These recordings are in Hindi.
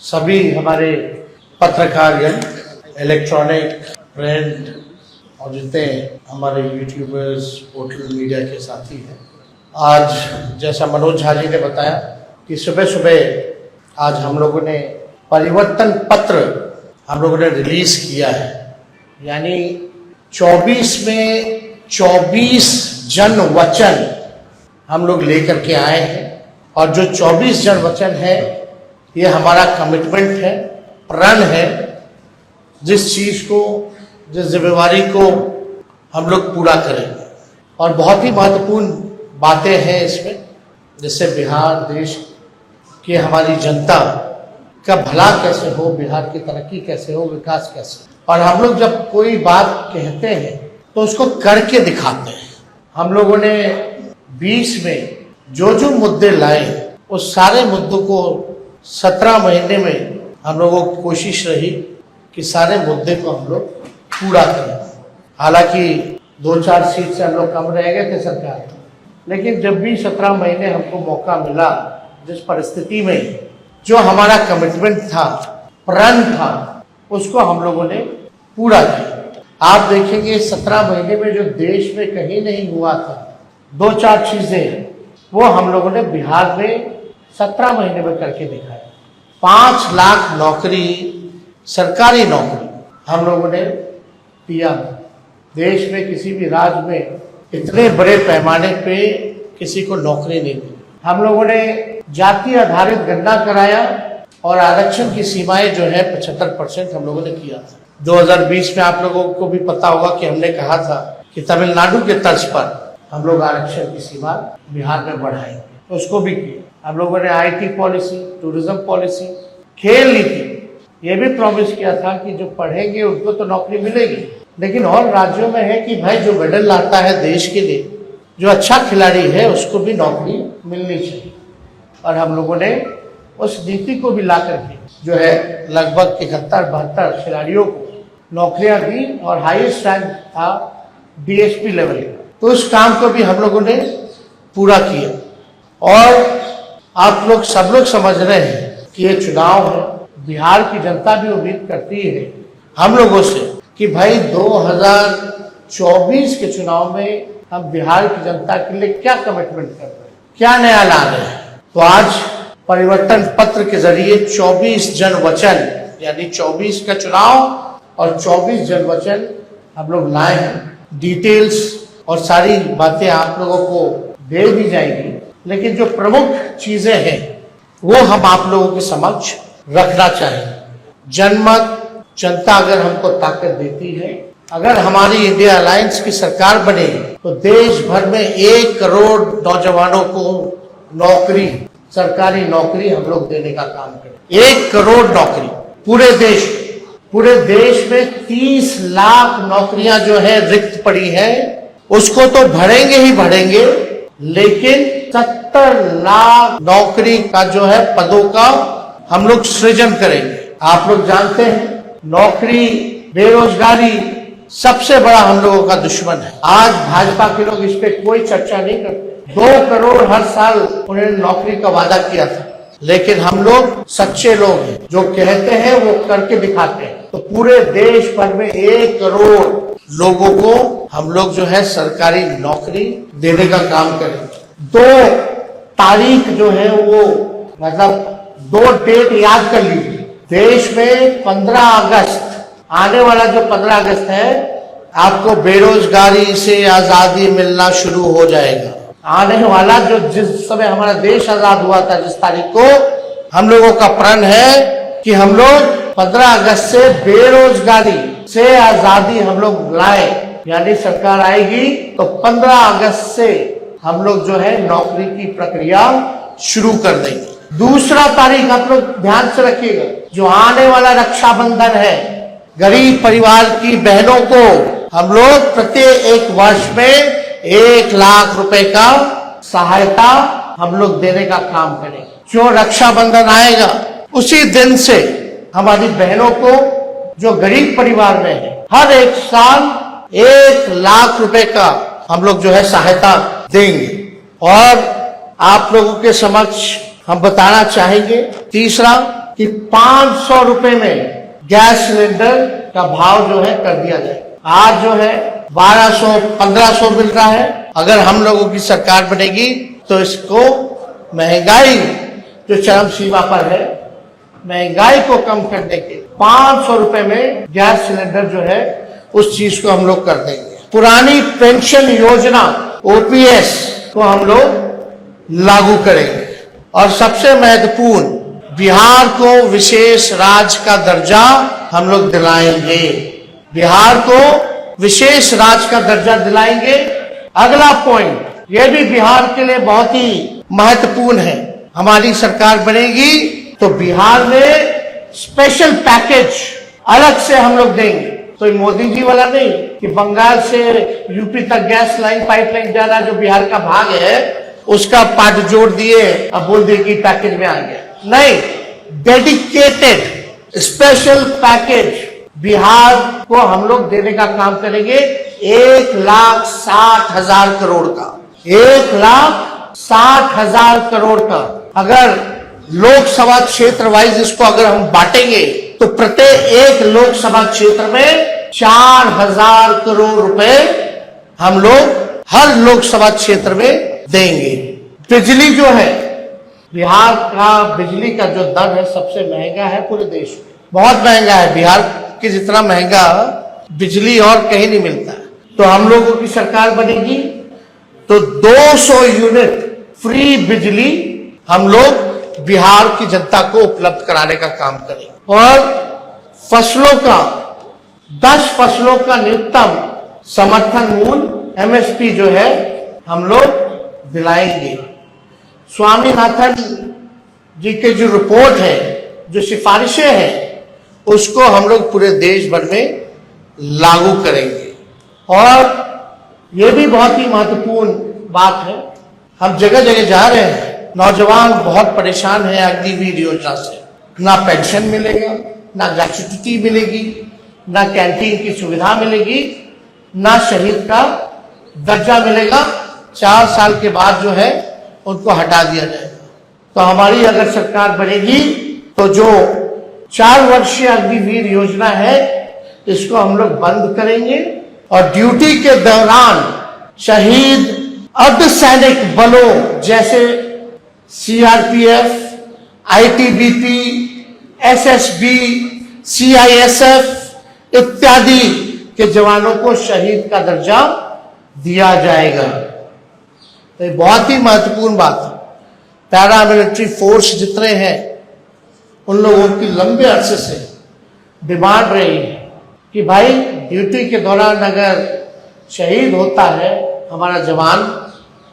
सभी हमारे पत्रकारगण, इलेक्ट्रॉनिक, प्रिंट और जितने हमारे यूट्यूबर्स, पोर्टल मीडिया के साथी हैं, आज जैसा मनोज झा जी ने बताया कि सुबह सुबह आज हम लोगों ने परिवर्तन पत्र हम लोगों ने रिलीज किया है। यानी 24 में 24 जन वचन हम लोग लेकर के आए हैं और जो 24 जन वचन है ये हमारा कमिटमेंट है, प्रण है, जिस चीज को, जिस जिम्मेवारी को हम लोग पूरा करेंगे। और बहुत ही महत्वपूर्ण बातें हैं इसमें, जिससे बिहार देश की हमारी जनता का भला कैसे हो, बिहार की तरक्की कैसे हो, विकास कैसे हो। और हम लोग जब कोई बात कहते हैं तो उसको करके दिखाते हैं। हम लोगों ने 20 में जो मुद्दे लाए उस सारे मुद्दों को 17 महीने में हम लोगों की कोशिश रही कि सारे मुद्दे को हम लोग पूरा करें। हालांकि 2-4 सीट से हम लोग कम रह गए थे सरकार में, लेकिन जब भी 17 महीने हमको मौका मिला, जिस परिस्थिति में जो हमारा कमिटमेंट था, प्रण था, उसको हम लोगों ने पूरा किया। आप देखेंगे 17 महीने में जो देश में कहीं नहीं हुआ था, 2-4 चीजें वो हम लोगों ने बिहार में 17 महीने में करके दिखाया। 5 लाख नौकरी, सरकारी नौकरी हम लोगों ने दिया। देश में किसी भी राज्य में इतने बड़े पैमाने पे किसी को नौकरी नहीं दी। हम लोगों ने जाति आधारित गणना कराया और आरक्षण की सीमाएं जो है 75% हम लोगों ने किया था। 2020 में आप लोगों को भी पता होगा कि हमने कहा था कि तमिलनाडु के तर्ज पर हम लोग आरक्षण की सीमा बिहार में बढ़ाएंगे, तो उसको भी किया। हम लोगों ने IT पॉलिसी, टूरिज्म पॉलिसी, खेल नीति, ये भी प्रॉमिस किया था कि जो पढ़ेंगे उनको तो नौकरी मिलेगी, लेकिन और राज्यों में है कि भाई जो मेडल लाता है देश के लिए, जो अच्छा खिलाड़ी है, उसको भी नौकरी मिलनी चाहिए। और हम लोगों ने उस नीति को भी ला करके जो है लगभग 71-72 खिलाड़ियों को नौकरियां दी और हाईएस्ट रैंक था DSP लेवल का। तो उस काम को भी हम लोगों ने पूरा किया। और आप लोग सब लोग समझ रहे हैं कि ये चुनाव है, बिहार की जनता भी उम्मीद करती है हम लोगों से कि भाई 2024 के चुनाव में हम बिहार की जनता के लिए क्या कमिटमेंट कर रहे हैं, क्या नया ला रहे हैं। तो आज परिवर्तन पत्र के जरिए 24 जन वचन, यानी 24 का चुनाव और 24 जन वचन हम लोग लाए हैं। डिटेल्स और सारी बातें आप लोगों को दे दी जाएगी, लेकिन जो प्रमुख चीजें हैं वो हम आप लोगों के समक्ष रखना चाहेंगे। जनमत, जनता अगर हमको ताकत देती है, अगर हमारी इंडिया अलायंस की सरकार बने तो देश भर में 1 करोड़ नौजवानों को नौकरी, सरकारी नौकरी हम लोग देने का काम करें। 1 करोड़ नौकरी पूरे देश में 30 लाख नौकरियां जो है रिक्त पड़ी है, उसको तो भरेंगे ही भरेंगे, लेकिन 70 लाख नौकरी का जो है पदों का हम लोग सृजन करेंगे। आप लोग जानते हैं नौकरी, बेरोजगारी सबसे बड़ा हम लोगों का दुश्मन है। आज भाजपा के लोग इस पे कोई चर्चा नहीं करते। 2 करोड़ हर साल उन्होंने नौकरी का वादा किया था, लेकिन हम लोग सच्चे लोग हैं, जो कहते हैं वो करके दिखाते हैं। तो पूरे देश भर में 1 करोड़ लोगों को हम लोग जो है सरकारी नौकरी देने का काम करेंगे। 2 तारीख जो है वो, मतलब 2 डेट याद कर लीजिए। देश में 15 अगस्त, आने वाला जो 15 अगस्त है, आपको बेरोजगारी से आजादी मिलना शुरू हो जाएगा। आने वाला जो जिस समय हमारा देश आजाद हुआ था, जिस तारीख को, हम लोगों का प्रण है कि हम लोग 15 अगस्त से बेरोजगारी से आजादी हम लोग लाए। यानी सरकार आएगी तो 15 अगस्त से हम लोग जो है नौकरी की प्रक्रिया शुरू कर देंगे। दूसरा तारीख आप लोग ध्यान से रखिएगा, जो आने वाला रक्षाबंधन है, गरीब परिवार की बहनों को हम लोग प्रत्येक वर्ष में 1 लाख रुपए का सहायता हम लोग देने का काम करेंगे। जो रक्षाबंधन आएगा उसी दिन से हमारी बहनों को, जो गरीब परिवार में है, हर एक साल 1 लाख रुपए का हम लोग जो है सहायता देंगे। और आप लोगों के समक्ष हम बताना चाहेंगे, तीसरा कि 500 रुपए में गैस सिलेंडर का भाव जो है कर दिया जाए। आज जो है 1200-1500 मिल रहा है। अगर हम लोगों की सरकार बनेगी तो इसको महंगाई जो चरम सीमा पर है, महंगाई को कम करने के 500 रुपए में गैस सिलेंडर जो है उस चीज को हम लोग कर देंगे। पुरानी पेंशन योजना ओपीएस को हम लोग लागू करेंगे और सबसे महत्वपूर्ण बिहार को विशेष राज्य का दर्जा हम लोग दिलाएंगे। बिहार को विशेष राज्य का दर्जा दिलाएंगे। अगला पॉइंट, यह भी बिहार के लिए बहुत ही महत्वपूर्ण है। हमारी सरकार बनेगी तो बिहार में स्पेशल पैकेज अलग से हम लोग देंगे। तो मोदी जी वाला नहीं कि बंगाल से यूपी तक गैस लाइन पाइपलाइन जाना जो बिहार का भाग है उसका पार्ट जोड़ दिए, अब बोल दिए कि पैकेज में आ गया। नहीं, डेडिकेटेड स्पेशल पैकेज बिहार को हम लोग देने का काम करेंगे। 1,60,000 करोड़ का, 1,60,000 करोड़ का। अगर लोकसभा क्षेत्र वाइज इसको अगर हम बांटेंगे तो प्रत्येक एक लोकसभा क्षेत्र में 4,000 करोड़ रुपए हम लोग हर लोकसभा क्षेत्र में देंगे। बिजली जो है, बिहार का बिजली का जो दर है सबसे महंगा है पूरे देश में, बहुत महंगा है। बिहार के जितना महंगा बिजली और कहीं नहीं मिलता है। तो हम लोगों की सरकार बनेगी तो 200 यूनिट फ्री बिजली हम लोग बिहार की जनता को उपलब्ध कराने का काम करेंगे और फसलों का 10 फसलों का न्यूनतम समर्थन मूल्य एमएसपी जो है हम लोग दिलाएंगे। स्वामीनाथन जी के जो रिपोर्ट है, जो सिफारिशें हैं, उसको हम लोग पूरे देश भर में लागू करेंगे। और ये भी बहुत ही महत्वपूर्ण बात है, हम जगह जगह जा रहे हैं, नौजवान बहुत परेशान है अग्निवीर योजना से। ना पेंशन मिलेगा, ना ग्रेच्युटी मिलेगी, ना कैंटीन की सुविधा मिलेगी, ना शहीद का दर्जा मिलेगा। 4 साल के बाद जो है उनको हटा दिया जाएगा। तो हमारी अगर सरकार बनेगी तो जो 4 वर्षीय अग्निवीर योजना है इसको हम लोग बंद करेंगे और ड्यूटी के दौरान शहीद अर्धसैनिक बलों जैसे सीआरपीएफ, आईटीबीपी, एसएसबी, सीआईएसएफ इत्यादि के जवानों को शहीद का दर्जा दिया जाएगा। तो बहुत ही महत्वपूर्ण बात है। पैरामिलिट्री फोर्स जितने हैं उन लोगों की लंबे अरसे से डिमांड रही है कि भाई ड्यूटी के दौरान अगर शहीद होता है हमारा जवान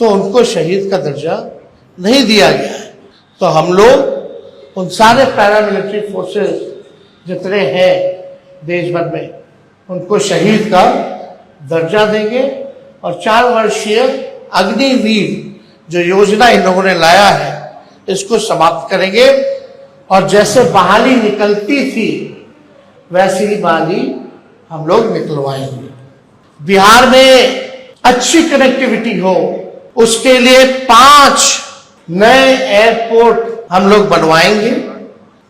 तो उनको शहीद का दर्जा नहीं दिया गया है। तो हम लोग उन सारे पैरामिलिट्री फोर्सेस जितने हैं देश भर में उनको शहीद का दर्जा देंगे और 4 वर्षीय अग्निवीर जो योजना इन लोगों ने लाया है इसको समाप्त करेंगे और जैसे बहाली निकलती थी वैसी ही बहाली हम लोग निकलवाएंगे। बिहार में अच्छी कनेक्टिविटी हो उसके लिए 5 नए एयरपोर्ट हम लोग बनवाएंगे।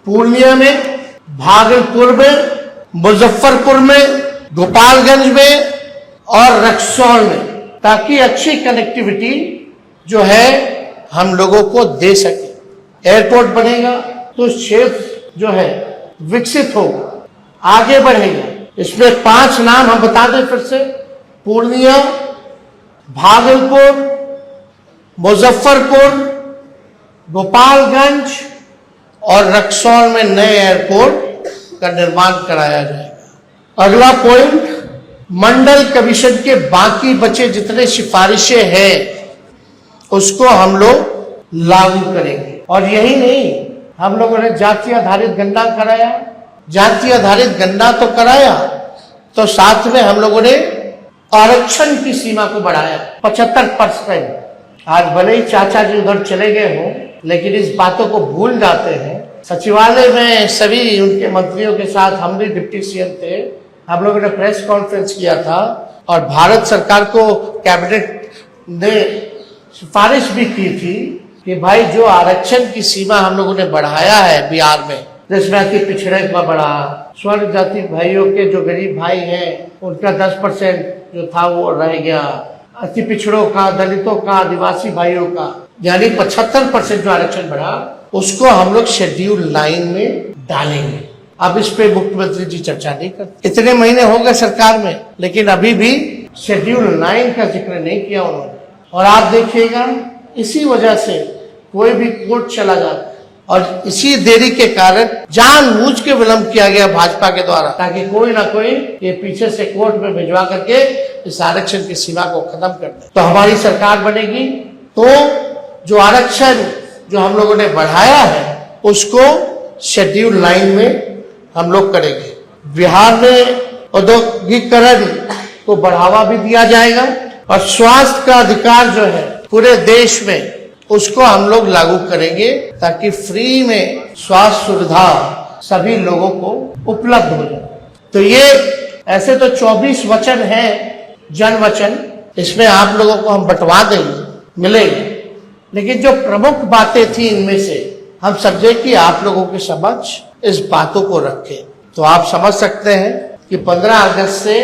पूर्णिया में, भागलपुर में, मुजफ्फरपुर में, गोपालगंज में और रक्सौल में, ताकि अच्छी कनेक्टिविटी जो है हम लोगों को दे सके। एयरपोर्ट बनेगा तो क्षेत्र जो है विकसित होगा, आगे बढ़ेगा। इसमें 5 नाम हम बता दें फिर से, पूर्णिया, भागलपुर, मुजफ्फरपुर, गोपालगंज और रक्सौल में नए एयरपोर्ट का निर्माण कराया जाएगा। अगला पॉइंट, मंडल कमीशन के बाकी बचे जितने सिफारिशें हैं उसको हम लोग लागू करेंगे। और यही नहीं, हम लोगों ने जाति आधारित गणना कराया। जाति आधारित गणना तो कराया तो साथ में हम लोगों ने आरक्षण की सीमा को बढ़ाया 75%। आज भले ही चाचा जी उधर चले गए हों लेकिन इस बातों को भूल जाते हैं। सचिवालय में सभी उनके मंत्रियों के साथ हम भी डिप्टी सीएम थे, हम लोगों ने प्रेस कॉन्फ्रेंस किया था और भारत सरकार को कैबिनेट ने सिफारिश भी की थी कि भाई जो आरक्षण की सीमा हम लोगों ने बढ़ाया है बिहार में जिसमें अति पिछड़े का बढ़ा, स्वर्ण जाति भाइयों के जो गरीब भाई हैं उनका 10% जो था वो रह गया, अति पिछड़ों का, दलितों का, आदिवासी भाइयों का यानी 75% जो आरक्षण बढ़ा उसको हम लोग शेड्यूल 9 में डालेंगे। अब इस पे मुख्यमंत्री जी चर्चा नहीं करते, इतने महीने हो गए सरकार में लेकिन अभी भी शेड्यूल 9 का जिक्र नहीं किया उन्होंने। और आप देखिएगा इसी वजह से कोई भी कोर्ट चला जाता है और इसी देरी के कारण जानबूझ के विलंब किया गया भाजपा के द्वारा, ताकि कोई ना कोई ये पीछे से कोर्ट में भिजवा करके इस आरक्षण की सीमा को खत्म कर दे। तो हमारी सरकार बनेगी तो जो आरक्षण जो हम लोगों ने बढ़ाया है उसको शेड्यूल 9 में हम लोग करेंगे। बिहार में औद्योगिकरण को बढ़ावा भी दिया जाएगा और स्वास्थ्य का अधिकार जो है पूरे देश में उसको हम लोग लागू करेंगे ताकि फ्री में स्वास्थ्य सुविधा सभी लोगों को उपलब्ध हो जाए। तो ये ऐसे तो 24 वचन हैं, जन वचन, इसमें आप लोगों को हम बंटवा देंगे, मिलेंगे, लेकिन जो प्रमुख बातें थी इनमें से हम समझे कि आप लोगों के समक्ष इस बातों को रखें। तो आप समझ सकते हैं कि 15 अगस्त से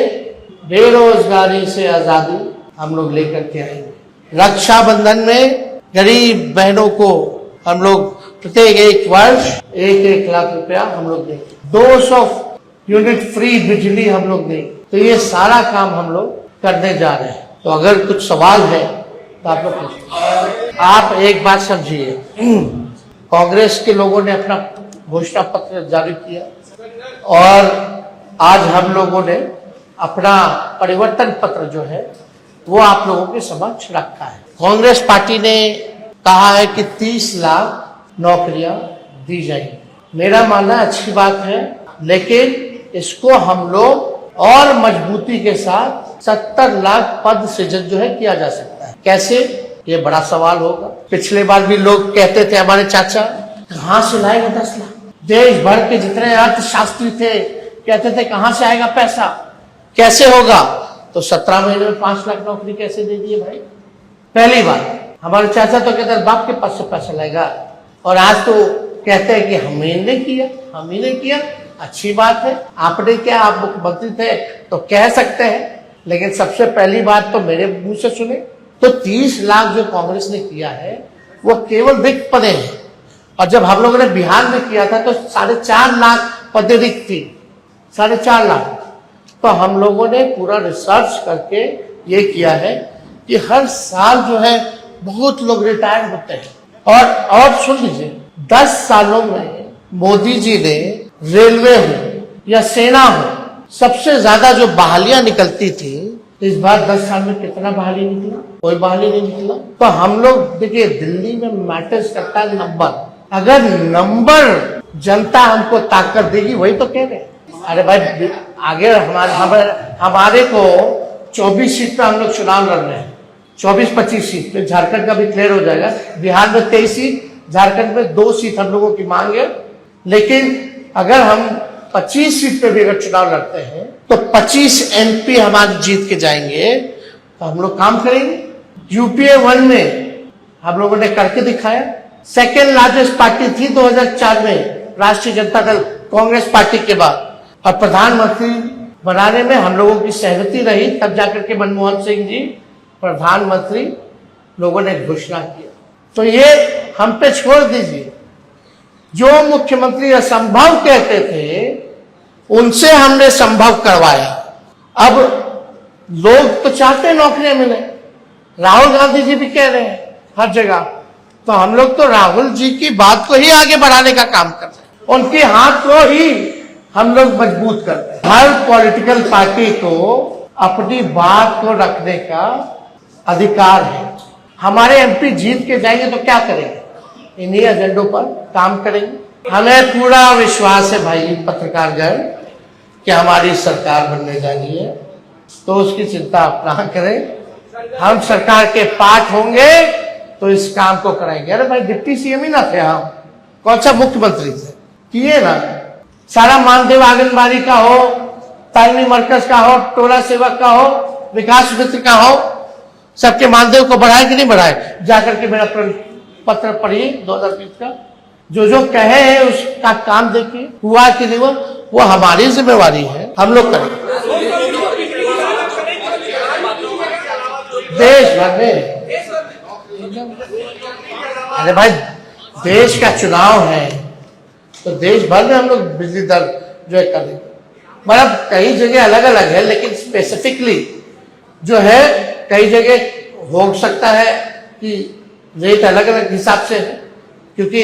बेरोजगारी से आजादी हम लोग लेकर के आएंगे। रक्षाबंधन में गरीब बहनों को हम लोग प्रत्येक एक वर्ष 1-1 लाख रुपया हम लोग देंगे, 200 यूनिट फ्री बिजली हम लोग देंगे। तो ये सारा काम हम लोग करने जा रहे हैं। तो अगर कुछ सवाल है तो आप लोग पूछिए। आप एक बात समझिए, कांग्रेस के लोगों ने अपना घोषणा पत्र जारी किया और आज हम लोगों ने अपना परिवर्तन पत्र जो है वो आप लोगों के समक्ष रखा है। कांग्रेस पार्टी ने कहा है कि 30 लाख नौकरियां दी जाएंगी। मेरा मानना अच्छी बात है, लेकिन इसको हम लोग और मजबूती के साथ 70 लाख पद सृजन जो है किया जा सकता है। कैसे, ये बड़ा सवाल होगा। पिछले बार भी लोग कहते थे हमारे चाचा, कहां से लाएगा 10 लाख? देश भर के जितने अर्थशास्त्री थे कहते थे कहां से आएगा पैसा, कैसे होगा? तो 17 महीने में 5 लाख नौकरी कैसे दे दिए भाई? पहली बार हमारे चाचा तो कहते बाप के पास से पैसा लाएगा, और आज तो कहते हैं कि हम ही ने किया। अच्छी बात है, आपने क्या, आप मुख्यमंत्री थे तो कह सकते हैं, लेकिन सबसे पहली बात तो मेरे मुंह से सुने। तो 30 लाख जो कांग्रेस ने किया है वो केवल रिक्त पदे हैं, और जब हम लोगों ने बिहार में किया था तो 4.5 लाख पदे रिक्त थी, 4.5 लाख। तो हम लोगों ने पूरा रिसर्च करके ये किया है कि हर साल जो है बहुत लोग रिटायर होते हैं। और सुन लीजिए, 10 सालों में मोदी जी ने रेलवे हो या सेना हो, सबसे ज्यादा जो बहालियां निकलती थी, इस बार 10 साल में कितना बहाली निकला? कोई बहाली नहीं निकला। तो हम लोग देखिए, दिल्ली में मैटर्स करता है नंबर। अगर नंबर जनता हमको ताकत देगी, वही तो कह रहे हैं। अरे भाई, आगे हमारे को 24 सीट पे हम लोग चुनाव लड़ रहे हैं, 24-25 सीट पे। झारखंड का भी क्लियर हो जाएगा। बिहार में 23 सीट, झारखंड में 2 सीट हम लोगों की मांग है। लेकिन अगर हम 25 सीट पे भी अगर चुनाव लड़ते हैं तो 25 MP हमारे जीत के जाएंगे, तो हम लोग काम करेंगे। यूपीए 1 में हम लोगों ने करके दिखाया। सेकेंड लार्जेस्ट पार्टी थी 2004 में राष्ट्रीय जनता दल, कांग्रेस पार्टी के बाद, और प्रधानमंत्री बनाने में हम लोगों की सहमति रही, तब जाकर के मनमोहन सिंह जी प्रधानमंत्री लोगों ने घोषणा किया। तो ये हम पे छोड़ दीजिए, जो मुख्यमंत्री असंभव कहते थे उनसे हमने संभव करवाया। अब लोग तो चाहते हैं नौकरियां मिले, राहुल गांधी जी भी कह रहे हैं हर जगह, तो हम लोग तो राहुल जी की बात को ही आगे बढ़ाने का काम कर रहे हैं, उनके हाथ को ही हम लोग मजबूत करते हैं। हर पॉलिटिकल पार्टी को अपनी बात को रखने का अधिकार है। हमारे MP जीत के जाएंगे तो क्या करेंगे? इन्हीं एजेंडों पर काम करेंगे। हमें पूरा विश्वास है भाई पत्रकारगण कि हमारी सरकार बनने जा रही है, तो उसकी चिंता आप ना करें। हम सरकार के पार्ट होंगे तो इस काम को कराएंगे। अरे भाई, डिप्टी CM ही ना थे हम, कौन सा मुख्यमंत्री थे? किए ना। सारा मानदेव आंगनबाड़ी का हो, तालीमी मरकज का हो, टोला सेवक का हो, विकास मित्र का हो, सबके मानदेव को बढ़ाए कि नहीं बढ़ाए? जाकर के मेरा पत्र पढ़िए 2020 का, जो जो कहे हैं उसका काम देखिए, हुआ कि नहीं हुआ, वो हमारी जिम्मेवारी है, हम लोग करेंगे। देश भर में, अरे भाई देश का चुनाव है तो देश भर में हम लोग बिजली दर जो है करेंगे। मतलब कई जगह अलग अलग है, लेकिन स्पेसिफिकली जो है कई जगह हो सकता है कि रेट अलग अलग हिसाब से है, क्योंकि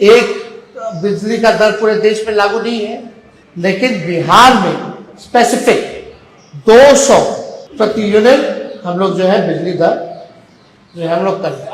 एक बिजली का दर पूरे देश में लागू नहीं है। लेकिन बिहार में स्पेसिफिक 200 प्रति यूनिट हम लोग जो है बिजली दर जो है हम लोग करें।